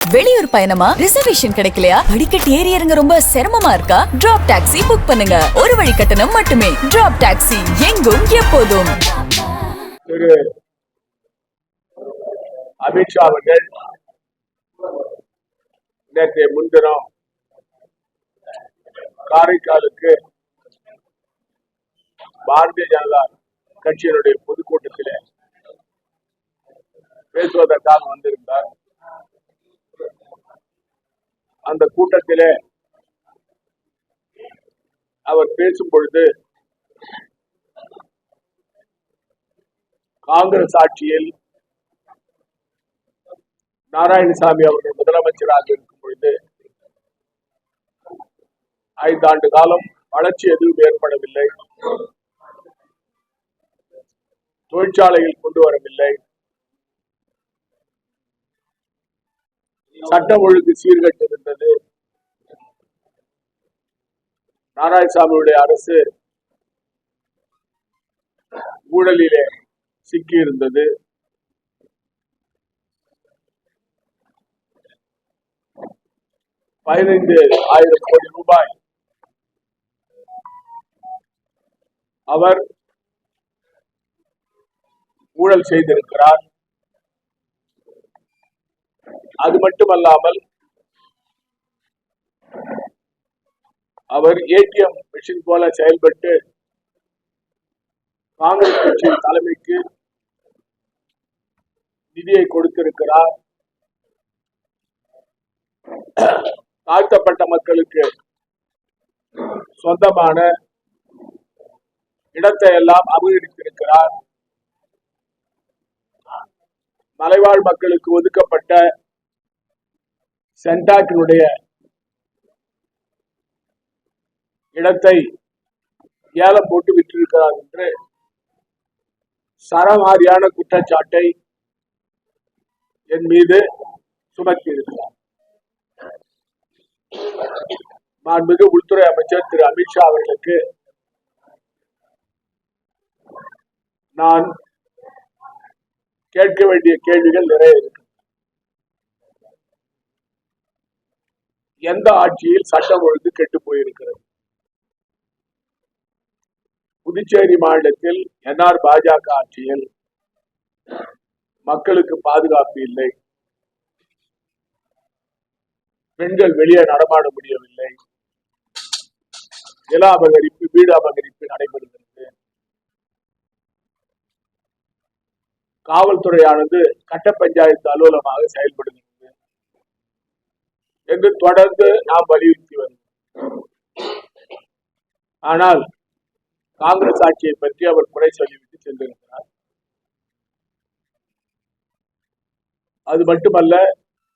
வெளியூர் பயணமா? ரிசர்வேஷன் கிடைக்கலையா? படிக்கட்டு ஏறி இறங்க ரொம்ப சிரமமா இருக்கா? டிராப் டாக்ஸி புக் பண்ணுங்க. ஒரு வழி கட்டணம் மட்டுமே. டிராப் டாக்ஸி, எங்கும் எப்போதும். திரு அமித்ஷா அவர்கள் நேற்றைய முன்தினம் காரைக்காலுக்கு பாரதிய ஜனதா கட்சியினுடைய பொதுக்கூட்டத்திலே பேசுவதற்காக வந்திருந்தார். அந்த கூட்டத்திலே அவர் பேசும் பொழுது காங்கிரஸ் ஆட்சியில் நாராயணசாமி அவர்கள் முதலமைச்சராக இருக்கும் பொழுது 5 ஆண்டு காலம் வளர்ச்சி எதுவும் ஏற்படவில்லை, தொழிற்சாலைகள் கொண்டு வரவில்லை, சட்டம் ஒழுங்கு சீர்கட்டிருந்தது, நாராயணசாமியுடைய அரசு ஊழலிலே சிக்கியிருந்தது, 15,000 கோடி ரூபாய் அவர் ஊழல் செய்திருக்கிறார். அது மட்டுமல்லாமல் அவர் ஏடிஎம் மிஷின் போல செயல்பட்டு காங்கிரஸ் கட்சியின் தலைமைக்கு நிதியை கொடுத்திருக்கிறார். தாழ்த்தப்பட்ட மக்களுக்கு சொந்தமான இடத்தை எல்லாம் அபகரித்திருக்கிறார். மலைவாழ் மக்களுக்கு ஒதுக்கப்பட்ட சென்டாக்கினுடைய இடத்தை ஏலம் போட்டு விட்டிருக்கிறார் என்று சரமாரியான குற்றச்சாட்டை என் மீது சுமத்தியிருக்கிறார். மாண்புமிகு உள்துறை அமைச்சர் திரு அமித்ஷா அவர்களுக்கு நான் கேட்க வேண்டிய கேள்விகள் நிறைய இருக்கு. எந்த ஆட்சியில் சட்டம் ஒழுங்கு கெட்டு போயிருக்கிறது? புதுச்சேரி மாநிலத்தில் என்ஆர் பாஜக ஆட்சியில் மக்களுக்கு பாதுகாப்பு இல்லை, பெண்கள் வெளியே நடமாட முடியவில்லை, நில அபகரிப்பு, வீடு அபகரிப்பு நடைபெறுகிறது, காவல்துறையானது கட்ட பஞ்சாயத்து அலுவலகமாக செயல்படுகிறது என்று தொடர்ந்து நாம் வலியுறுத்தி வருகிறோம். ஆனால் காங்கிரஸ் ஆட்சியை பற்றி அவர் குறை சொல்லிவிட்டு சென்றிருக்கிறார். அது மட்டுமல்ல,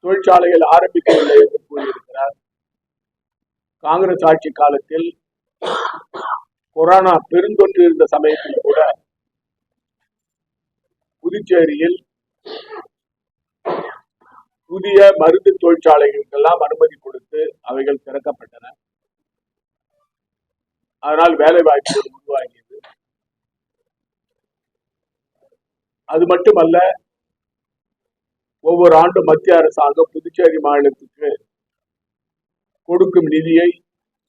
தொழிற்சாலைகள் ஆரம்பிக்கவில்லை என்று கூறியிருக்கிறார். காங்கிரஸ் ஆட்சி காலத்தில் கொரோனா பெருந்தொற்று இருந்த சமயத்தில் கூட புதுச்சேரியில் புதிய மருந்து தொழிற்சாலைகளுக்கெல்லாம் அனுமதி கொடுத்து அவைகள் திறக்கப்பட்டன. அதனால் வேலை வாய்ப்புகள் உருவாகியது. அது மட்டுமல்ல, ஒவ்வொரு ஆண்டும் மத்திய அரசாங்கம் புதுச்சேரி மாநிலத்துக்கு கொடுக்கும் நிதியை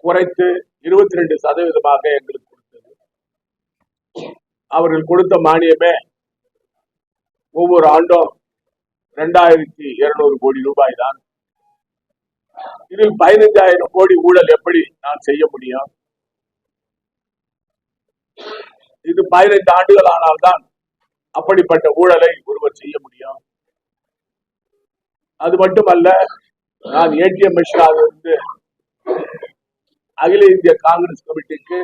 குறைத்து 22% எங்களுக்கு கொடுத்தது. அவர்கள் கொடுத்த மானியமே ஒவ்வொரு ஆண்டும் 2,200 கோடி ரூபாய் தான். இதில் 15,000 கோடி ஊழல் எப்படி நான் செய்ய முடியும்? இது 15 ஆண்டுகள் ஆனால்தான் அப்படிப்பட்ட ஊழலை ஒருவர் செய்ய முடியும். அது மட்டுமல்ல, நான் ஏடிஎம் மிஷினாக இருந்து அகில இந்திய காங்கிரஸ் கமிட்டிக்கு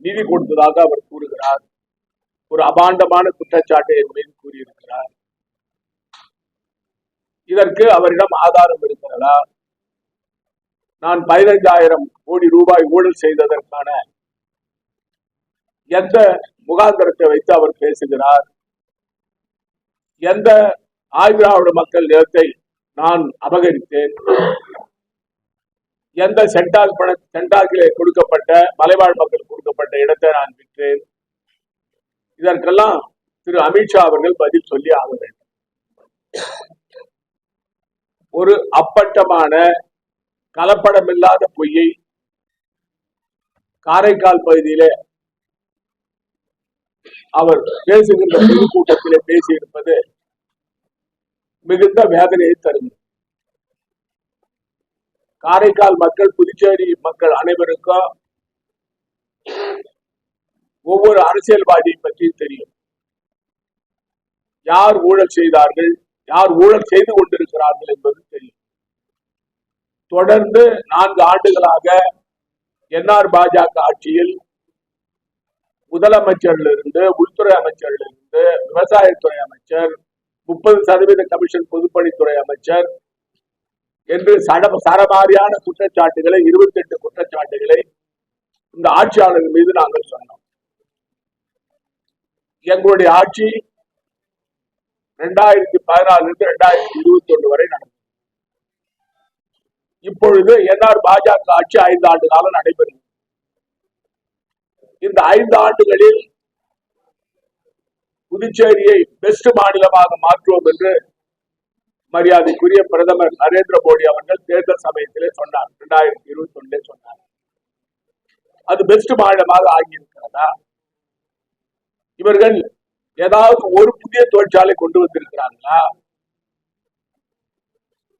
நிதி கொடுத்ததாக அவர் கூறுகிறார். ஒரு அபாண்டமான குற்றச்சாட்டை என் மீது கூறியிருக்கிறார். இதற்கு அவரிடம் ஆதாரம் இருக்கிறதா? நான் 15,000 கோடி ரூபாய் ஊழல் செய்ததற்கான எந்த முகாந்திரத்தை வைத்து அவர் பேசுகிறார்? எந்த ஆதிதிராவிட மக்கள் நிலத்தை நான் அபகரித்தேன்? எந்த சென்டாக்கிலே கொடுக்கப்பட்ட மலைவாழ் மக்கள் கொடுக்கப்பட்ட இடத்தை நான் விற்றேன்? இதற்கெல்லாம் திரு அமித்ஷா அவர்கள் பதில் சொல்லி ஆக வேண்டும். ஒரு அப்பட்டமான கலப்படமில்லாத பொய்யை காரைக்கால் பகுதியிலே அவர் பேசுகின்ற பொதுக்கூட்டத்திலே பேசியிருப்பது மிகுந்த வேதனையை தரும். காரைக்கால் மக்கள், புதுச்சேரி மக்கள் அனைவருக்கும் ஒவ்வொரு அரசியல்வாதியை பற்றி தெரியும். யார் ஊழல் செய்தார்கள், யார் ஊழல் செய்து கொண்டிருக்கிறார்கள் என்பது தெரியும். தொடர்ந்து 4 ஆண்டுகளாக என்ஆர் பாஜக ஆட்சியில் முதலமைச்சரிலிருந்து, உள்துறை அமைச்சரிலிருந்து, விவசாயத்துறை அமைச்சர், 30% கமிஷன் பொதுப்பணித்துறை அமைச்சர் என்று சரமாரியான குற்றச்சாட்டுகளை, 28 குற்றச்சாட்டுகளை இந்த ஆட்சியாளர்கள் மீது நாங்கள் சொன்னோம். எங்களுடைய ஆட்சி 2014 2021 வரை நடந்தது. இப்பொழுது என்ஆர் பாஜக ஆட்சி 5 ஆண்டு காலம் நடைபெறும். இந்த 5 ஆண்டுகளில் புதுச்சேரியை பெஸ்ட் மாநிலமாக மாற்றுவோம் என்று மரியாதைக்குரிய பிரதமர் நரேந்திர மோடி அவர்கள் தேர்தல் சமயத்திலே சொன்னார். 2021 சொன்னார். அது பெஸ்ட் மாநிலமாக ஆகியிருக்கிறதா? இவர்கள் ஏதாவது ஒரு புதிய தொழிற்சாலை கொண்டு வந்திருக்கிறார்களா?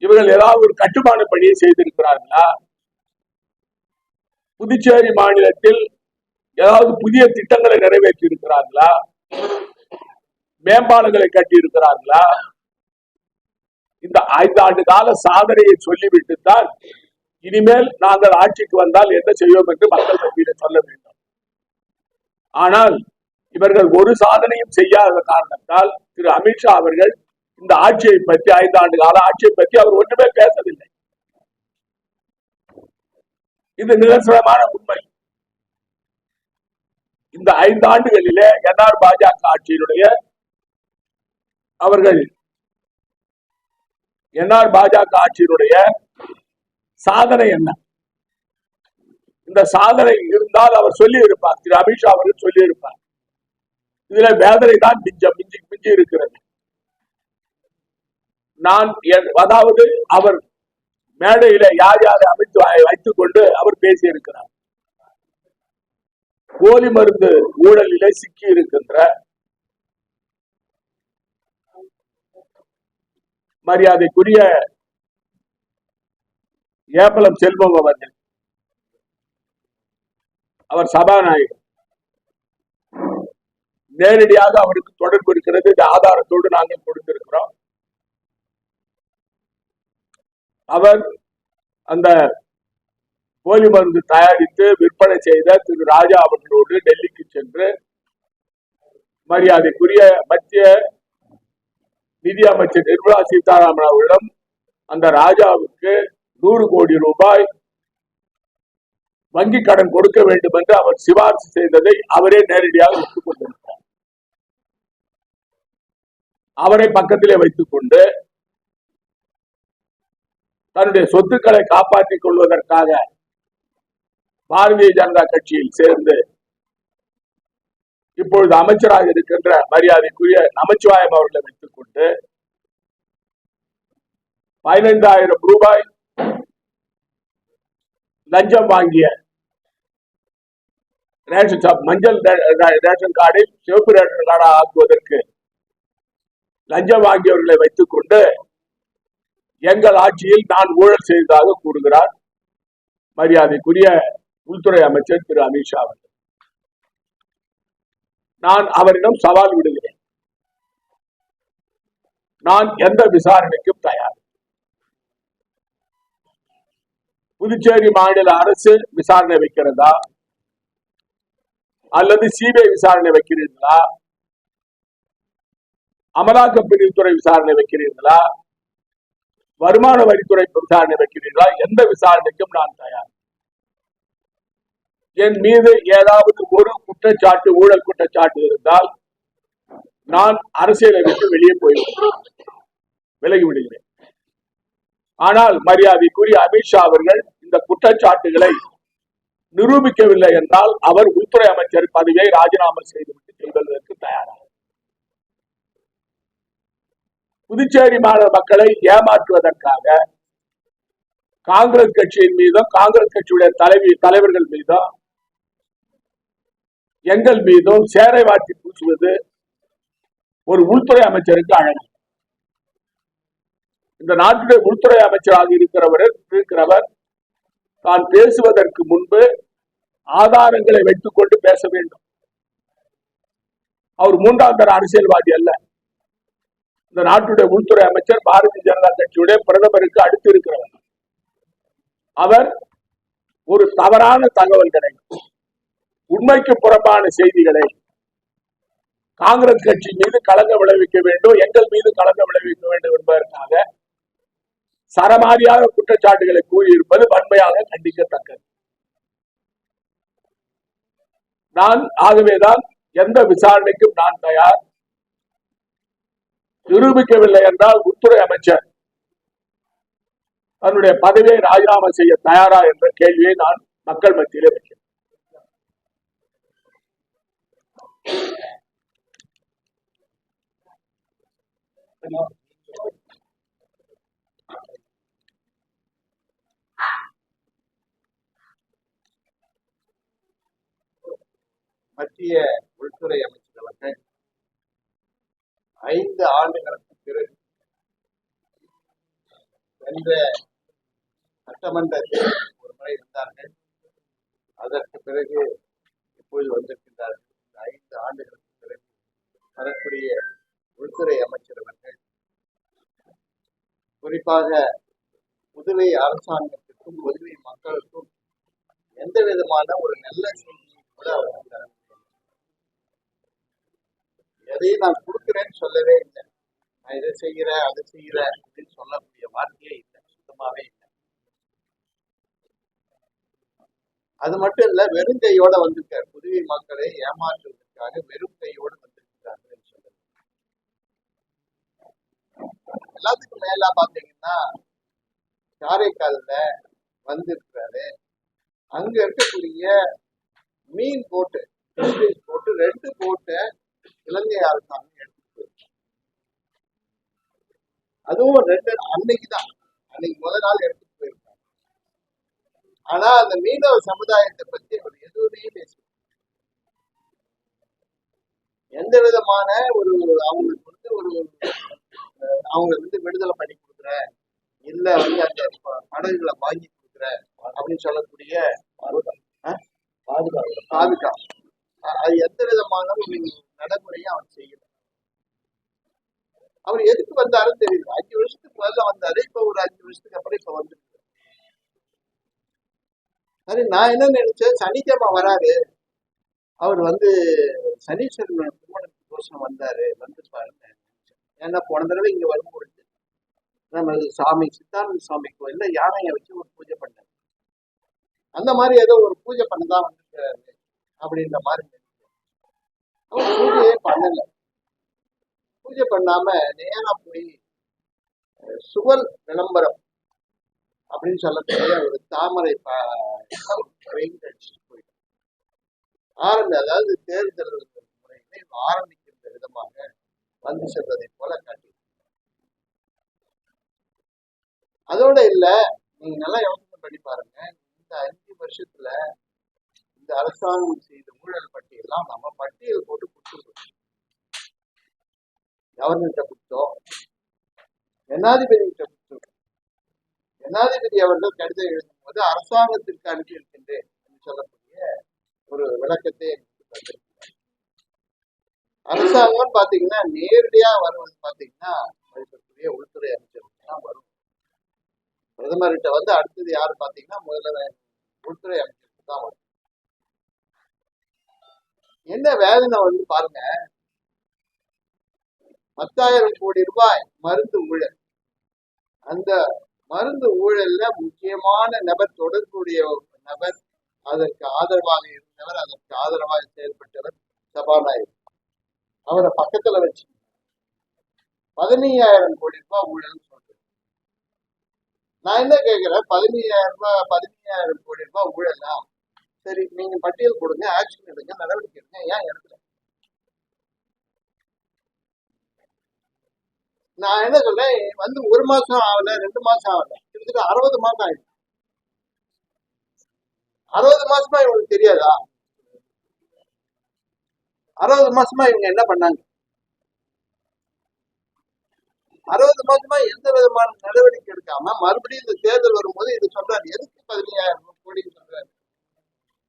இவர்கள் ஏதாவது ஒரு கட்டுமான பணியை செய்திருக்கிறார்களா? புதுச்சேரி மாநிலத்தில் ஏதாவது புதிய திட்டங்களை நிறைவேற்றி இருக்கிறார்களா? மேம்பாலங்களை கட்டி இருக்கிறார்களா? இந்த 5 ஆண்டு கால சாதனையை சொல்லிவிட்டுத்தான் இனிமேல் நாங்கள் ஆட்சிக்கு வந்தால் என்ன செய்வோம் என்று மக்கள் மத்தியில் சொல்ல வேண்டும். ஆனால் இவர்கள் ஒரு சாதனையும் செய்யாத காரணத்தால் திரு அமித்ஷா அவர்கள் இந்த ஆட்சியை பற்றி, 5 ஆண்டு கால ஆட்சியை பற்றி அவர் ஒன்றுமே பேசவில்லை. இது நிதர்சனமான உண்மை. இந்த 5 ஆண்டுகளிலே என்ஆர் பாஜக ஆட்சியினுடைய அவர்கள் என்ஆர் பாஜக ஆட்சியினுடைய சாதனை என்ன? இந்த சாதனை இருந்தால் அவர் சொல்லி இருப்பார், திரு அமித்ஷா அவர்கள் சொல்லி இருப்பார். இதுல வேதனை தான் மிஞ்சி இருக்கிறது. அதாவது அவர் மேடையில யார் யாரை அமைத்து வைத்துக் கொண்டு அவர் பேசியிருக்கிறார். போலி மருந்து ஊழலிலே சிக்கி இருக்கின்ற மரியாதைக்குரிய ஏப்பலம் செல்வம் அவர்கள், அவர் சபாநாயகர், நேரடியாக அவருக்கு தொடர்பு இருக்கிறது. இந்த ஆதாரத்தோடு நாங்கள் கொடுத்திருக்கிறோம். அவர் அந்த போலி மருந்து தயாரித்து விற்பனை செய்த திரு ராஜா அவர்களோடு டெல்லிக்கு சென்று மரியாதைக்குரிய மத்திய நிதி அமைச்சர் நிர்மலா சீதாராமன் அவர்களிடம் அந்த ராஜாவுக்கு 100 கோடி ரூபாய் வங்கி கடன் கொடுக்க வேண்டும் என்று அவர் சிபாரிசு செய்ததை அவரே நேரடியாக ஒத்துக்கொண்டிருக்கிறார். அவரை பக்கத்திலே வைத்துக் கொண்டு தன்னுடைய சொத்துக்களை காப்பாற்றிக் கொள்வதற்காக பாரதிய ஜனதா கட்சியில் சேர்ந்து இப்பொழுது அமைச்சராக இருக்கின்ற மரியாதைக்குரிய நமச்சிவாயம் அவர்களை வைத்துக் கொண்டு 15,000 ரூபாய் லஞ்சம் வாங்கிய மஞ்சள் ரேஷன் கார்டை சிவப்பு ரேஷன் கார்டா ஆக்குவதற்கு லஞ்சம் வாங்கியவர்களை வைத்துக் கொண்டு எங்கள் ஆட்சியில் நான் ஊழல் செய்ததாக கூறுகிறார் மரியாதைக்குரிய உள்துறை அமைச்சர் திரு அமித்ஷா அவர்கள். நான் அவரிடம் சவால் விடுகிறேன். நான் எந்த விசாரணைக்கும் தயார். புதுச்சேரி மாநில அரசு விசாரணை வைக்கிறதா அல்லது சிபிஐ விசாரணை வைக்கிறீர்களா, அமலாக்க பிரிவுத்துறை விசாரணை வைக்கிறீர்களா, வருமான வரித்துறை விசாரணை வைக்கிறீர்களா, எந்த விசாரணைக்கும் நான் தயார். என் மீது ஏதாவது ஒரு குற்றச்சாட்டு, ஊழல் குற்றச்சாட்டு இருந்தால் நான் அரசியலை விட்டு வெளியே விலகி விடுகிறேன். ஆனால் மரியாதைக்குரிய அமித்ஷா அவர்கள் இந்த குற்றச்சாட்டுகளை நிரூபிக்கவில்லை என்றால் அவர் உள்துறை அமைச்சர் பதவியை ராஜினாமா செய்துவிட்டு செல்வதற்கு தயாராக. புதுச்சேரி மாநில மக்களை ஏமாற்றுவதற்காக காங்கிரஸ் கட்சியின் மீதும் காங்கிரஸ் கட்சியுடைய தலைவர்கள் மீதும் எங்கள் மீதும் சேரை வாட்டி பூசுவது ஒரு உள்துறை அமைச்சருக்கு அழகு. இந்த நாட்டுடைய உள்துறை அமைச்சராக இருக்கிறவர் தான் பேசுவதற்கு முன்பு ஆதாரங்களை வைத்துக் கொண்டு பேச வேண்டும். அவர் மூன்றாம் தர அரசியல்வாதி அல்ல. இந்த நாட்டுடைய உள்துறை அமைச்சர் பாரதிய ஜனதா கட்சியுடைய பிரதமருக்கு அடுத்து இருக்கிறவர். அவர் ஒரு தவறான தகவல்களை, உண்மைக்கு புறம்பான செய்திகளை காங்கிரஸ் கட்சி மீது களங்க விளைவிக்க வேண்டும், எங்கள் மீது களங்க விளைவிக்க வேண்டும் என்பதற்காக சரமாரியாக குற்றச்சாட்டுகளை கூறியிருப்பது வன்மையாக கண்டிக்கத்தக்கது. ஆகவேதான் எந்த விசாரணைக்கும் நான் தயார். நிரூபிக்கவில்லை என்றால் உள்துறை அமைச்சர் தன்னுடைய பதவியை ராஜினாமா செய்ய தயாரா என்ற கேள்வியை நான் மக்கள் மத்தியிலே வைக்கிறேன். மத்திய உள்துறை அமைச்சர் அவர்கள் 5 ஆண்டுகளுக்கு பிறகு சென்ற சட்டமன்றத்தில் ஒரு முறை இருந்தார்கள். அதற்கு பிறகு இப்போது வந்திருக்கின்றார்கள். 5 ஆண்டுகளுக்கு பிறகு வரக்கூடிய உள்துறை அமைச்சர் அவர்கள் குறிப்பாக புதுவை அரசாங்கத்திற்கும் புதுவை மக்களுக்கும் எந்த விதமான ஒரு நல்ல செய்தியை கூட அவர்கள் தர எதையும் நான் கொடுக்கிறேன்னு சொல்லவே இல்லை. நான் இதை செய்கிறேன் அதை செய்கிறேன் அப்படின்னு சொல்லக்கூடிய வார்த்தையே இல்லை, சுத்தமாவே இல்லை. அது மட்டும் இல்ல, வெறும் கையோட வந்திருக்காரு. புதுவை மக்களை ஏமாற்றுவதற்காக வெறும் கையோடு வந்திருக்கிறார்கள் சொல்ல. எல்லாத்துக்கும் மேல பாத்தீங்கன்னா காரைக்கால்ல வந்திருக்கிறாரு. அங்க இருக்கக்கூடிய மீன் போட்டு 2 போட்டு இலங்கை அரசாங்கம் எடுத்துட்டு போயிருக்கு. அதுவும் அன்னைக்கு முதல் நாள் எடுத்துட்டு போயிருக்காங்க. ஆனா அந்த மீனவ சமுதாயத்தை பத்தி அவர் எதுவுமே பேச, எந்த விதமான அவங்களுக்கு விடுதலை பண்ணி கொடுக்குற, இல்ல அந்த படகுகளை வாங்கி கொடுக்குற அப்படின்னு சொல்லக்கூடிய பாதுகாப்பு, அது எந்த விதமான ஒரு நடைமுறையும் அவர் செய்யல. அவர் எதுக்கு வந்தாருன்னு தெரியல. 5 வருஷத்துக்கு முதல்ல வந்தாரு, இப்ப ஒரு 5 வருஷத்துக்கு அப்புறம் இப்ப வந்துருக்கு. சரி, நான் என்ன நினைச்சேன், சனிக்கிழமை வராரு, அவர் சனீஸ்வரன் திருமணத்துக்கு கோஷம் வந்தாரு, வந்துருப்பாருன்னு. ஏன்னா போன தடவை இங்க வரும்பொழுது நம்ம சாமி சித்தானந்த சுவாமி கோயில்ல யானையை வச்சு ஒரு பூஜை பண்ணாரு. அந்த மாதிரி ஏதோ ஒரு பூஜை பண்ணதான் வந்துருக்காரு அப்படின்ற மாதிரி. அவர் பூஜையே பண்ணல. பூஜை பண்ணாம நேரா போய் சுவல் விளம்பரம் அப்படின்னு சொல்லக்கூடிய ஒரு தாமரை அடிச்சுட்டு போயிட்டு அதாவது தேர்தல் முறையில ஆரம்பிக்கின்ற விதமாக வந்து செல்வதை போல காட்டி. அதோட இல்ல, நீங்க நல்லா யோசனை பண்ணி பாருங்க. இந்த 5 வருஷத்துல இந்த அரசாங்கம் செய்த ஊழல் பட்டியலாம் நம்ம பட்டியல் போட்டு கொடுத்துருக்கோம். கவர்னர்கிட்ட கொடுத்தோம், ஜனாதிபதி கிட்ட கொடுத்தோம். ஜனாதிபதி அவர்கள் கடிதம் எழுதும் போது அரசாங்கத்திற்கு அனுப்பி இருக்கின்றேன் என்று சொல்லக்கூடிய ஒரு விளக்கத்தை தந்திருக்கிறார். அரசாங்கம் பாத்தீங்கன்னா நேரடியா வருவது பாத்தீங்கன்னா மதிப்பிற்குரிய உள்துறை அமைச்சருக்கு தான் வரும். பிரதமர்கிட்ட அடுத்தது யாரு பாத்தீங்கன்னா முதல்ல உள்துறை அமைச்சருக்கு தான் வரும். என்ன வேதனை பாருங்க, 10,000 கோடி ரூபாய் மருந்து ஊழல். அந்த மருந்து ஊழல்ல முக்கியமான நபர், தொடர்புடைய நபர், அதற்கு ஆதரவாக இருந்தவர், அதற்கு ஆதரவாக செயல்பட்டவர் சபாநாயகர். அவரை பக்கத்துல வச்சு 15,000 கோடி ரூபாய் ஊழல் சொல்றேன். நான் என்ன கேட்கிறேன், 15,000 கோடி ரூபாய் ஊழலா? சரி, நீங்க பட்டியல் கொடுங்க, ஆக்ஷன் எடுங்க, நடவடிக்கை எடுங்க. ஏன் எடுக்கல? நான் என்ன சொல்றேன், வந்து 1 மாசம் ஆகல, 2 மாசம் ஆகல, கிட்டத்தட்ட 60 மாசம் ஆயிடுச்சு. 60 மாசமா இவங்களுக்கு தெரியாதா? 60 மாசமா இவங்க என்ன பண்ணாங்க? 60 மாசமா எந்த விதமான நடவடிக்கை எடுக்காம மறுபடியும் இந்த தேர்தல் வரும்போது இது சொல்றாரு. எதுக்கு 15,000 கோடி சொல்றாரு?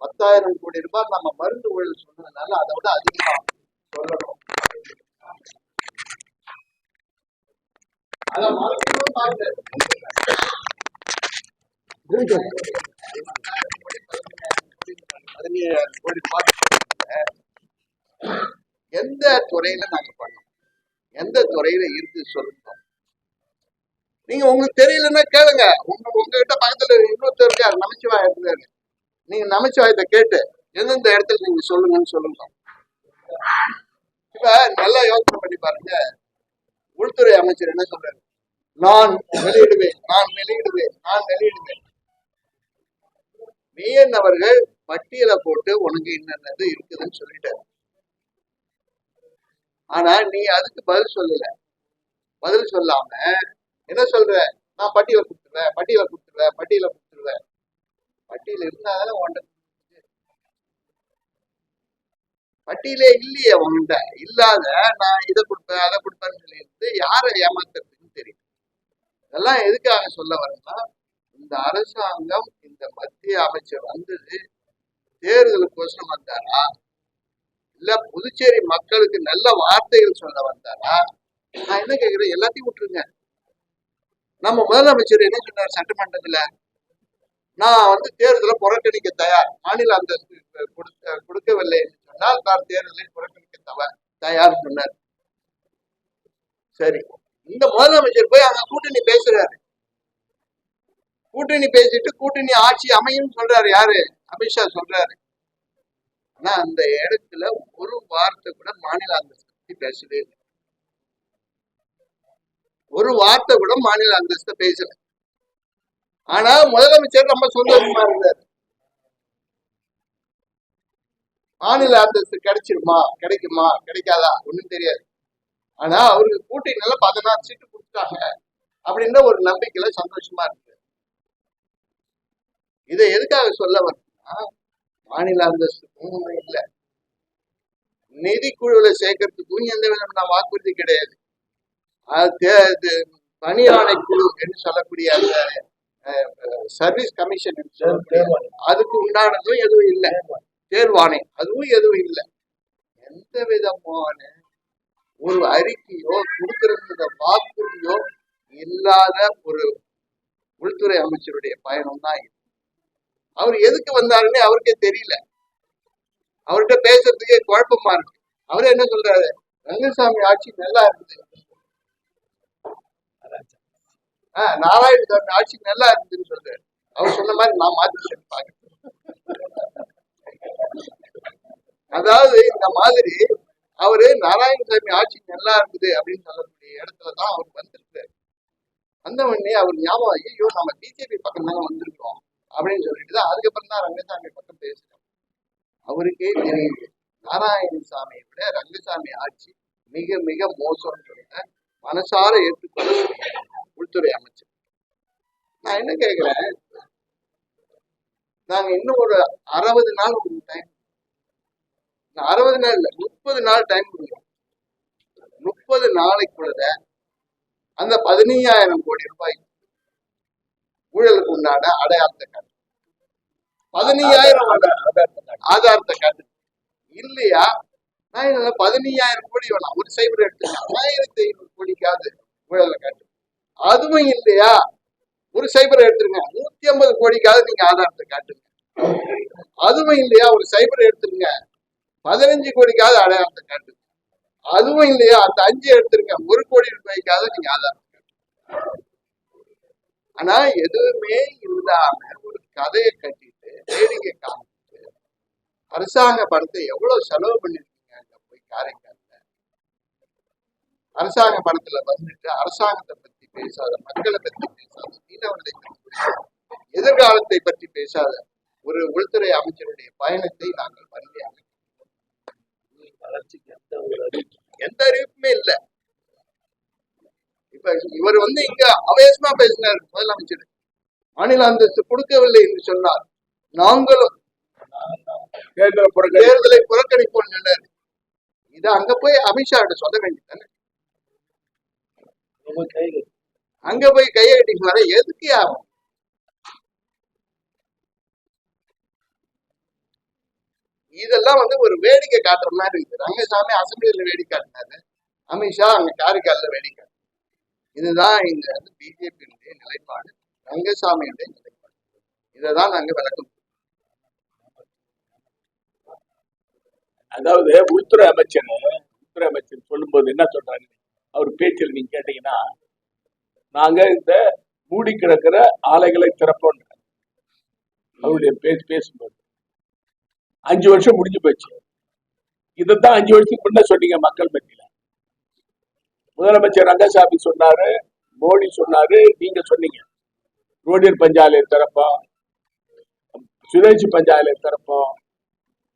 10,000 கோடி ரூபாய் நம்ம மருந்து ஊழல் சொன்னதுனால அதை விட அதிகமா சொல்லணும். அதை மறுபடியும் பார்க்கிறாரு. 17,000 கோடி எந்த துறையில நாங்க பண்ணோம்? எந்த துறையில இருக்கு சொல்லுங்க. நீங்க உங்களுக்கு தெரியலன்னா கேளுங்க. உங்ககிட்ட பக்கத்துல இன்னொருத்தர் இருக்காரு, நமச்சிவாயம் இருக்காரு. நீங்க நமச்சிவாயத்தை கேட்டு எந்தெந்த இடத்துல நீங்க சொல்லுங்கன்னு சொல்லுங்க. இப்ப நல்லா யோசனை பண்ணி பாருங்க. உள்துறை அமைச்சர் என்ன சொல்றாரு? நான் வெளியிடுவேன், நான் வெளியிடுவேன், நான் வெளியிடுவேன். விஎன் அவர்கள் பட்டியலை போட்டு உனக்கு என்னென்னது இருக்குதுன்னு சொல்லிட்டாரு. ஆனா நீ அதுக்கு பதில் சொல்லல. பதில் சொல்லாம என்ன சொல்ற? நான் பட்டியலை கொடுத்துருவேன், பட்டியலை கொடுத்துருவேன், பட்டியலை கொடுத்துருவேன். பட்டியல் இருந்தாதானே உன்ட. பட்டியலே இல்லையே உன்கிட்ட. இல்லாத நான் இதை கொடுப்பேன் அதை கொடுப்பேன்னு சொல்லிட்டு யாரை ஏமாத்துறதுன்னு தெரியும். இதெல்லாம் எதுக்காக சொல்ல வரேன்னா, இந்த அரசாங்கம், இந்த மத்திய அமைச்சர் வந்தது தேர்தலுக்கோசரம் வந்தாரா, இல்ல புதுச்சேரி மக்களுக்கு நல்ல வார்த்தைகள் சொல்ல வந்தாரா? நான் என்ன கேக்குறேன், எல்லாத்தையும் விட்டுருங்க. நம்ம முதலமைச்சர் என்ன சொன்னார் சட்டமன்றத்துல? நான் வந்து தேர்தலை புறக்கணிக்க தயார், மாநில அந்தஸ்து கொடுக்கவில்லை என்று சொன்னால் நான் தேர்தலை புறக்கணிக்க தயார் சொன்னார். சரி, இந்த முதலமைச்சர் போய் அங்க கூட்டணி பேசுறாரு. கூட்டணி பேசிட்டு கூட்டணி ஆட்சி அமையும் சொல்றாரு. யாரு? அமித்ஷா சொல்றாரு. ஆனா அந்த இடத்துல ஒரு வார்த்தை கூட மாநில அந்தஸ்து பத்தி பேசவே இல்லை. ஒரு வார்த்தை கூட மாநில அந்தஸ்து பேசல. ஆனா முதலமைச்சர் நம்ம சந்தோஷமா இருந்தார். மாநில அந்தஸ்து கிடைச்சிருமா, கிடைக்குமா, கிடைக்காதா ஒண்ணும் தெரியாது. ஆனா அவருக்கு கூட்டணியில 16 சீட்டு கொடுத்தாங்க அப்படின்ற ஒரு நம்பிக்கையில சந்தோஷமா இருக்கு. இதை எதுக்காக சொல்ல வரணும்னா, மாநில அந்தஸ்துக்கும் இல்லை, நிதி குழுல சேர்க்கறதுக்கும் எந்த விதமான வாக்குறுதி கிடையாது. பணியாளை குழு என்று சொல்லக்கூடிய அந்த சர்வீஸ் கமிஷன் அதுக்கு உண்டானதும் எதுவும் இல்லை. தேர்வாணை அதுவும் எதுவும் இல்லை. எந்த விதமான ஒரு அறிக்கையோ கொடுக்கறது வாக்குறுதியோ இல்லாத ஒரு உள்துறை அமைச்சருடைய பயணம் தான் இது. அவர் எதுக்கு வந்தாருன்னு அவருக்கே தெரியல. அவர்கிட்ட பேசுறதுக்கே குழப்பமா இருக்கு. அவரே என்ன சொல்றாரு? ரங்கசாமி ஆட்சி நல்லா இருக்குது, நாராயணசாமி ஆட்சி நல்லா இருக்குதுன்னு சொல்றாரு. அவர் சொன்ன மாதிரி நான் மாத்தி பாக்க. அதாவது இந்த மாதிரி அவரு நாராயணசாமி ஆட்சி நல்லா இருக்குது அப்படின்னு சொல்லக்கூடிய இடத்துலதான் அவர் வந்திருக்காரு. வந்த உடனே அவர் ஞாபகம், ஐயோ நம்ம பிஜேபி பக்கம் தானே வந்திருக்கோம் அப்படின்னு சொல்லிட்டு தான் அதுக்கப்புறம் தான் ரங்கசாமி பக்கம் பேசுறோம். அவருக்கே தெரியுது நாராயணசாமியை விட ரங்கசாமி ஆட்சி மிக மிக மோசம்னு சொல்ல மனசார ஏற்றுக்கொள்ள உள்துறை அமைச்சர். நான் என்ன கேட்கிறேன், நாங்க இன்னும் ஒரு 60 நாள் ஒரு டைம், 60 நாள் இல்ல 30 நாள் டைம் கொடுக்குறோம். 30 நாளைக்குள்ள அந்த 15,000 கோடி ரூபாய் ஊழலுக்கு உண்டான அடையாளத்தை காட்டு. 15,000 ஆதாரத்தை காட்டு. இல்லையா? நான் 15,000 கோடி வேணாம், ஒரு சைபர் எடுத்துங்க, 1,500 கோடிக்காவது ஊழலை காட்டு. அதுவும் இல்லையா, ஒரு சைபர் எடுத்துருங்க, 150 கோடிக்காவது நீங்க ஆதாரத்தை காட்டுங்க. அதுவும் இல்லையா, ஒரு சைபர் எடுத்துருங்க, 15 கோடிக்காவது அடையாளத்தை காட்டுங்க. அதுவும் இல்லையா, அந்த 5 எடுத்துருங்க, 1 கோடி ரூபாய்க்காவது நீங்க ஆதாரத்தை காட்டுங்க. ஆனா எதுவுமே இல்லாம ஒரு கதையை கட்டிட்டு வேடிக்கை காமிச்சு அரசாங்க பணத்தை எவ்வளவு செலவு பண்ணிருக்கீங்க அங்க போய் காரைக்கால்ல. அரசாங்க பணத்துல வந்துட்டு அரசாங்கத்தை பத்தி பேசாத, மக்களை பத்தி பேசாத, மீனவர்களை பத்தி பேசாத, எதிர்காலத்தை பற்றி பேசாத ஒரு உள்துறை அமைச்சருடைய பயணத்தை நாங்கள் வன்மையாக வளர்ச்சிக்கு எந்த அறிவிப்புமே இல்லை. இப்ப இவர் வந்து இங்க அவேசமா பேசினார் முதலமைச்சர். மாநில அந்தஸ்து கொடுக்கவில்லை என்று சொன்னார். நாங்களும் தேர்தலை புறக்கணிப்போம் சொன்னார். இத அங்க போய் அமித்ஷா கிட்ட சொல்ல வேண்டியதானே. அங்க போய் கையை கட்டிட்டு வர எதுக்கு ஆகும்? இதெல்லாம் வந்து ஒரு வேடிக்கை காட்டுற மாதிரி இருக்கு. ரங்கசாமி அசம்பிளியில வேடிக்கை காட்டினாரு, அமித்ஷா அங்க காரைக்காலில் வேடிக்கை. இதுதான் இங்க வந்து பிஜேபியினுடைய நிலைப்பாடு, ரங்கசாமியுடைய நிலைப்பாடு. இதைதான் நாங்க விளக்கம். அதாவது உள்துறை அமைச்சர் சொல்லும்போது என்ன சொல்றாங்க, அவர் பேச்சில் நீங்க கேட்டீங்கன்னா, நாங்க இந்த மூடி கிடக்கிற ஆலைகளை திறப்போம். அவருடைய பேசும்போது 5 வருஷம் முடிஞ்சு போச்சு. இதைத்தான் 5 வருஷத்துக்கு முன்ன சொன்னீங்க மக்கள் மத்தியில. முதலமைச்சர் ரங்கசாமி சொன்னாரு, மோடி சொன்னாரு, நீங்க சொன்னீங்க ரோடியர் பஞ்சாலை திறப்போம், சுதேசி பஞ்சாலை திறப்போம்,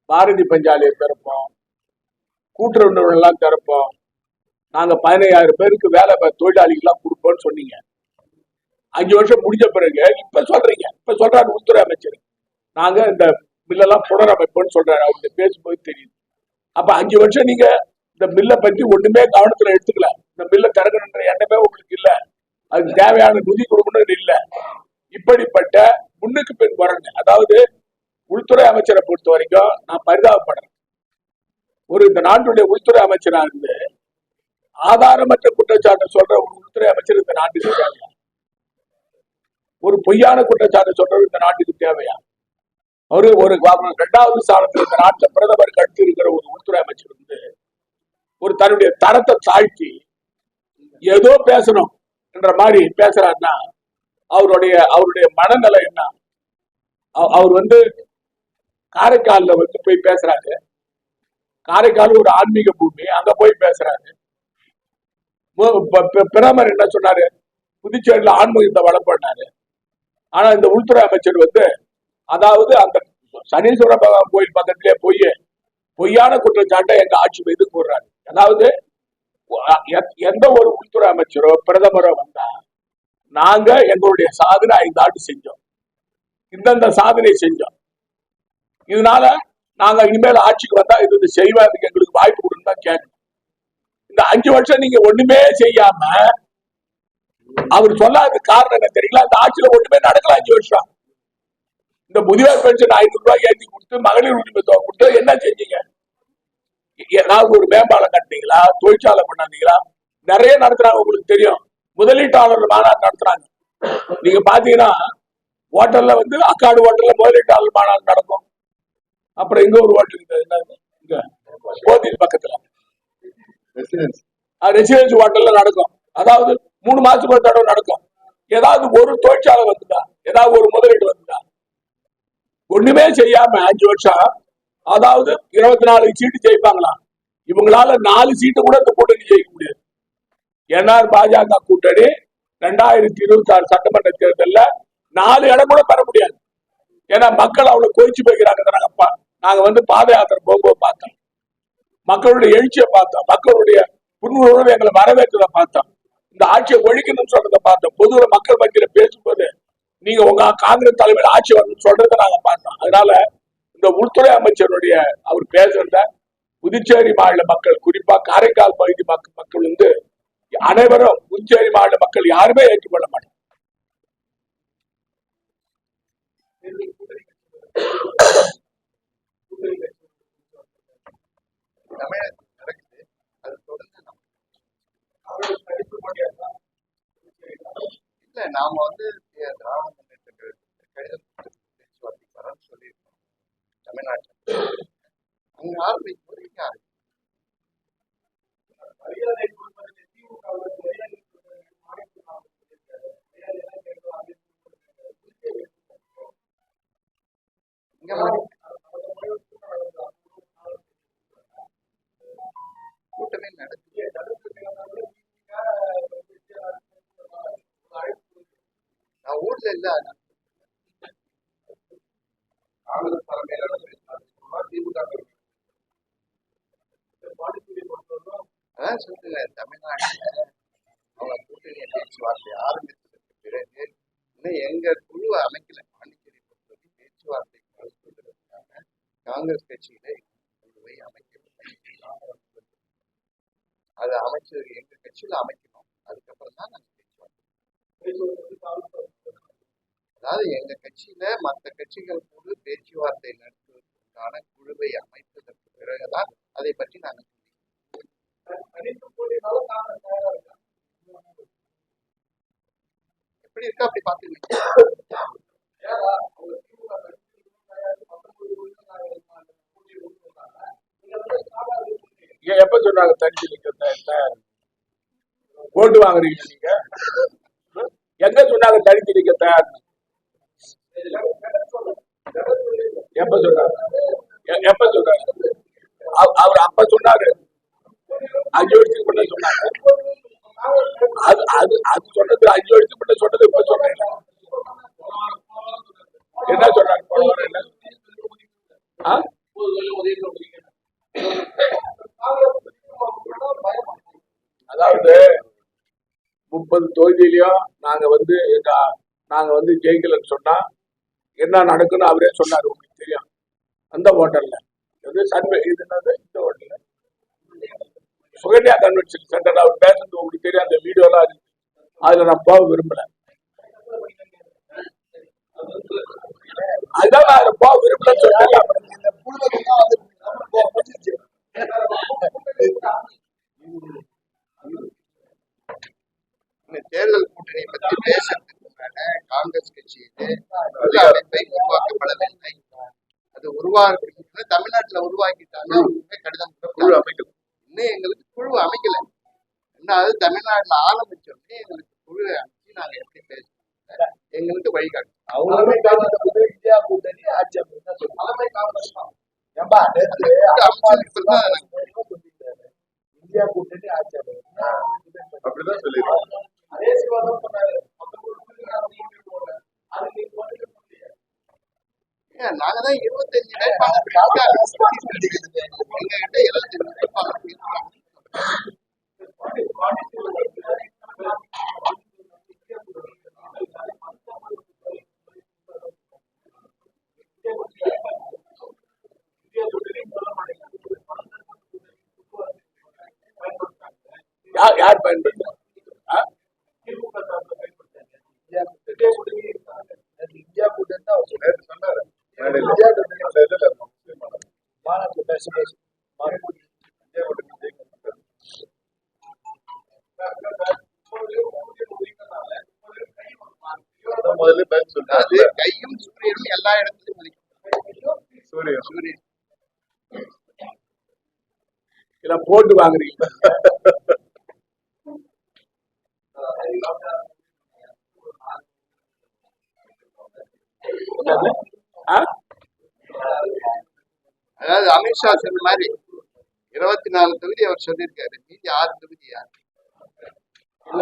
பாரதி பஞ்சாலையை திறப்போம், கூட்டுறவு நிறுவனம் திறப்போம், நாங்க 15,000 பேருக்கு வேலை தொழிலாளிகள்லாம் கொடுப்போம்னு சொன்னீங்க. 5 வருஷம் முடிஞ்ச பிறகு இப்ப சொல்றீங்க, இப்ப சொல்றாரு உள்துறை அமைச்சர், நாங்க இந்த மில்லெல்லாம் புனரமைப்போம்னு சொல்றாரு. அவருடைய பேசும்போது தெரியுது. அப்ப 5 வருஷம் நீங்க இந்த மில்லை பத்தி ஒண்ணுமே கவனத்துல எடுத்துக்கல. இந்த மில்லை திறக்கணுன்ற எண்ணமே உங்களுக்கு இல்ல, அதுக்கு தேவையான நிதி கொடுக்கணும் இல்ல. இப்படிப்பட்ட முன்னுக்கு பின் வரங்க. அதாவது உள்துறை அமைச்சரை பொறுத்த வரைக்கும் நான் பரிதாபப்படுறேன். இந்த நாட்டுடைய உள்துறை அமைச்சரா இருந்து ஆதாரமற்ற குற்றச்சாட்டை சொல்ற ஒரு உள்துறை அமைச்சர் இந்த நாட்டுக்கு தேவையா? ஒரு பொய்யான குற்றச்சாட்டை சொல்றது இந்த நாட்டுக்கு தேவையா? ஒரு 2வது ஸ்தானத்தில் இந்த நாட்டில் பிரதமர் கடுத்து இருக்கிற ஒரு உள்துறை அமைச்சர் வந்து ஒரு தன்னுடைய தரத்தை தாழ்த்தி ஏதோ பேசணும் என்ற மாதிரி பேசுறாருன்னா அவருடைய மனநிலை என்ன? அவர் வந்து காரைக்கால்ல வந்து போய் பேசுறாரு. காரைக்கால் ஒரு ஆன்மீக பூமி, அங்க போய் பேசுறாரு. பிரதமர் என்ன சொன்னாரு? புதுச்சேரியில ஆன்மீகத்தை வளர்ப்பாரு. ஆனா இந்த உள்துறை அமைச்சர் வந்து, அதாவது அந்த சனீஸ்வர பகவான் கோயில் பக்கத்திலே போய் பொய்யான குற்றச்சாட்டை எங்க ஆட்சி மீது கூறுறாரு. அதாவது எந்த ஒரு உள்துறை அமைச்சரோ பிரதமரோ வந்தா, நாங்க எங்களுடைய சாதனை 5 ஆண்டு செஞ்சோம், இந்தந்த சாதனை செஞ்சோம், இதனால நாங்க இனிமேல் ஆட்சிக்கு வந்தா இது செய்வதற்கு எங்களுக்கு வாய்ப்பு கொடுன்னு தான் கேட்கணும். இந்த 5 வருஷம் நீங்க ஒண்ணுமே செய்யாம, அவர் சொல்லாத காரணம் என்ன தெரியல, இந்த ஆட்சியில ஒண்ணுமே நடக்கல. 5 வருஷம் இந்த முதியோர் பென்ஷன் 500 ரூபாய் ஏற்றி கொடுத்து, மகளிர் உரிமை தொகை கொடுத்து என்ன செஞ்சீங்க? ஏதாவது ஒரு மேம்பாலம் கட்டினீங்களா? தொழிற்சாலை பண்ணாதீங்களா? நிறைய நடத்துறாங்க, உங்களுக்கு தெரியும். முதலீட்டாளர் மாநாடு நடத்துறாங்க. நீங்க பாத்தீங்கன்னா ஹோட்டல்ல வந்து அக்காடு ஹோட்டல்ல முதலீட்டாளர் மாநாடு நடக்கும். அப்புறம் இங்க ஒரு ஹோட்டல் இங்க போத்தீஸ் பக்கத்துல ரெசிடென்சி ஹோட்டல்ல நடக்கும். அதாவது 3 மாசத்துக்கு ஒரு தடவை நடக்கும். ஏதாவது ஒரு தொழிற்சாலை வந்துட்டா, ஏதாவது ஒரு முதலீடு வந்துட்டா, ஒண்ணுமே செய்யாம 5 வருஷம். அதாவது 24 சீட்டு ஜெயிப்பாங்களாம். இவங்களால 4 சீட்டு கூட இந்த கூட்டணி ஜெயிக்க முடியாது. ஏன்னா பாஜக கூட்டணி 2026 சட்டமன்ற தேர்தலில் 4 இடம் கூட பெற முடியாது. ஏன்னா மக்கள் அவ்வளவு கோயிச்சு போய்க்கிறாங்க. நாங்க வந்து பாத யாத்திரை போகும்போது பார்த்தோம், மக்களுடைய எழுச்சியை பார்த்தோம், மக்களுடைய புன்முறுவல் எங்களை வரவேற்றதை பார்த்தோம், இந்த ஆட்சியை ஒழிக்கணும்னு சொல்றதை பார்த்தோம். பொதுவா மக்கள் மத்தியில பேசும்போது நீங்க உங்க காங்கிரஸ் தலைமையில் ஆட்சி வரணும்னு சொல்றதை நாங்க பார்த்தோம். அதனால இந்த உள்துறை அமைச்சருடைய அவர் பேசுறத புதுச்சேரி மாநில மக்கள், குறிப்பா காரைக்கால் பகுதி மக்கள் வந்து அனைவரும், புதுச்சேரி மாநில மக்கள் யாருமே ஏற்றுக்கொள்ள மாட்டாங்க. இல்ல, நாம வந்து திராவிட முன்னேற்ற கடிதம் பேச்சுவார்த்தைக்கு சொல்லியிருக்கோம். தமிழ்நாட்டில் அங்க ஆரம்பிக்கும் கூட்டமே நடக்குது. நான் ஊர்ல இல்ல, காங்கிரஸ் தலைமையில திமுக அதான் சொல்றேன். தமிழ்நாட்டுல அவங்க கூட்டணி பேச்சுவார்த்தை ஆரம்பித்ததற்கு பிறகு இன்னும் எங்க குழுவை அமைக்கல. பாண்டிச்சேரி பொறுத்தவரைக்கும் பேச்சுவார்த்தை நடத்துவதற்காக காங்கிரஸ் கட்சியில குழுவை அமைக்கவில்லை. அதை அமைச்சு எங்க கட்சியில அமைக்கணும். அதுக்கப்புறம் தான் நாங்கள் பேச்சுவார்த்தை, அதாவது எங்க கட்சியில மற்ற கட்சிகள் கூட பேச்சுவார்த்தை நடத்துவதற்கான குழுவை அமைத்ததற்கு பிறகுதான் அதை பற்றி நாங்கள் எப்படி இருக்கா அப்படி பாத்துக்கலாம். எப்ப சொன்னாங்க தனிச்சு நிக்க ஓட்டு வாங்குறீங்க நீங்க? எங்க சொன்னாங்க தனிச்சு நிக்க தயார்? எப்ப சொன்னாங்க? எப்ப சொன்னாங்க? அவர் அப்ப சொன்னாரு 5 வருஷத்துக்கு முன்ன சொன்னாங்க. அது சொன்னது 5 வருஷத்துக்கு முன்ன சொன்னது இப்ப சொன்னீங்க. என்ன சொன்னாங்க? அதாவது 30 தொகுதியிலையும் நாங்க வந்து ஜெயிக்கலன்னு சொன்னா என்ன நடக்குன்னு அவரே சொன்னாரு. உங்களுக்கு தெரியும். அந்த ஹோட்டல்ல இது என்னது, இந்த ஹோட்டல்ல சுகன்யா கன்வென்ஷன் சென்டர் அவர் பேசுறது உங்களுக்கு தெரியும். அந்த வீடியோலாம் இருக்கு. அதுல நான் போக விரும்பல. அதுதான் நான் அதுல போக விரும்பலன்னு சொல்றேன். தேர்தல் கூட்டணி பற்றி பேசுறதுக்கான காங்கிரஸ் கட்சியிலே அமைப்பை உருவாக்கப்படவில்லை. அது உருவாக்க தமிழ்நாட்டுல உருவாக்கிட்டாங்க. கடிதம் குழு அமைக்கல. இன்னும் எங்களுக்கு குழு அமைக்கல. அது தமிழ்நாட்டுல ஆரம்பிச்சோடனே எங்களுக்கு குழு அமைச்சு நாங்க எப்படி பேசுறோம் எங்களுக்கு வழிகாட்டும். இந்தியா கூட்டணி ஆட்சி இந்தியா கூட்டணி ஆட்சி அப்படிதான் சொல்லிடுறாங்க. நாங்கதான் 25 வேட்பாளர் எங்க கிட்ட 25 வேட்பாளர் இருக்காங்க. யார் பயன்படுத்த இந்தியா கூட்டணி தான் சொன்னாரு. இந்தியா மாநாட்டில் பேசும்போது முதல்ல பேச சொன்னாரு. கையும் சூரியனும் எல்லா இடத்துலயும் சூரியன் இதெல்லாம் போட்டு வாங்குறீங்க. அதாவது அமித்ஷா சொன்ன மாதிரி 24 தொகுதி அவர் சொல்லியிருக்காரு. மீதி 6 தொகுதி யார்? இல்ல,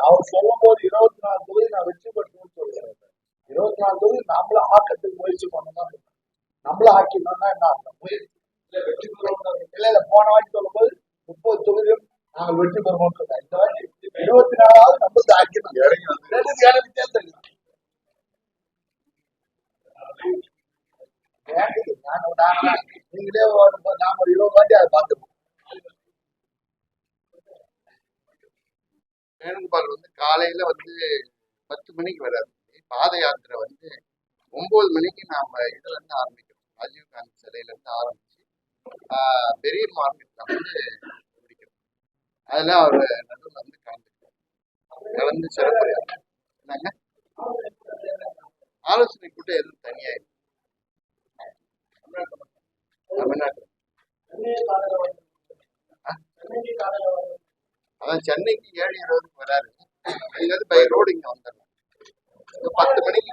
அவர் சொல்லும் போது 24 தொகுதி நான் வெற்றி பெற்றேன்னு சொல்றேன். 24 தொகுதி நம்மள ஆக்கத்துக்கு முயற்சி பண்ணணும். நம்மள ஆக்கினோம்னா என்ன அர்த்தம்? முயற்சி வெற்றி பெறுவோம். இல்ல போன வாட்டி சொல்லும் போது 30 தொகுதியும் நாங்கள் வெற்றி பெறுவோம். இந்த வாட்டி 24வது நம்மளுக்கு ஆக்கணும். வித்தியாசம் நீங்களே நாம 20 வாட்டி அதை பார்த்துப்போம். வேணுகோபால் காலையில 10 மணிக்கு வராது. பாத யாத்திரை 9 மணிக்கு நாம இதுல இருந்து ஆரம்பிக்கிறோம். ராஜீவ்காந்தி சிலையில இருந்து ஆரம்பிச்சு பெரிய மார்க்கெட்ல முடிக்கிறோம். அதுல அவர் நடுவில் கலந்து சிறப்பு என்னங்க ஆலோசனை கூட்டம் எதுவும் தனியா இருக்கு தமிழ்நாட்டில். அதான் சென்னைக்கு 7:20 வராரு. இங்க பை ரோடு இங்க வந்துடலாம். 10 மணிக்கு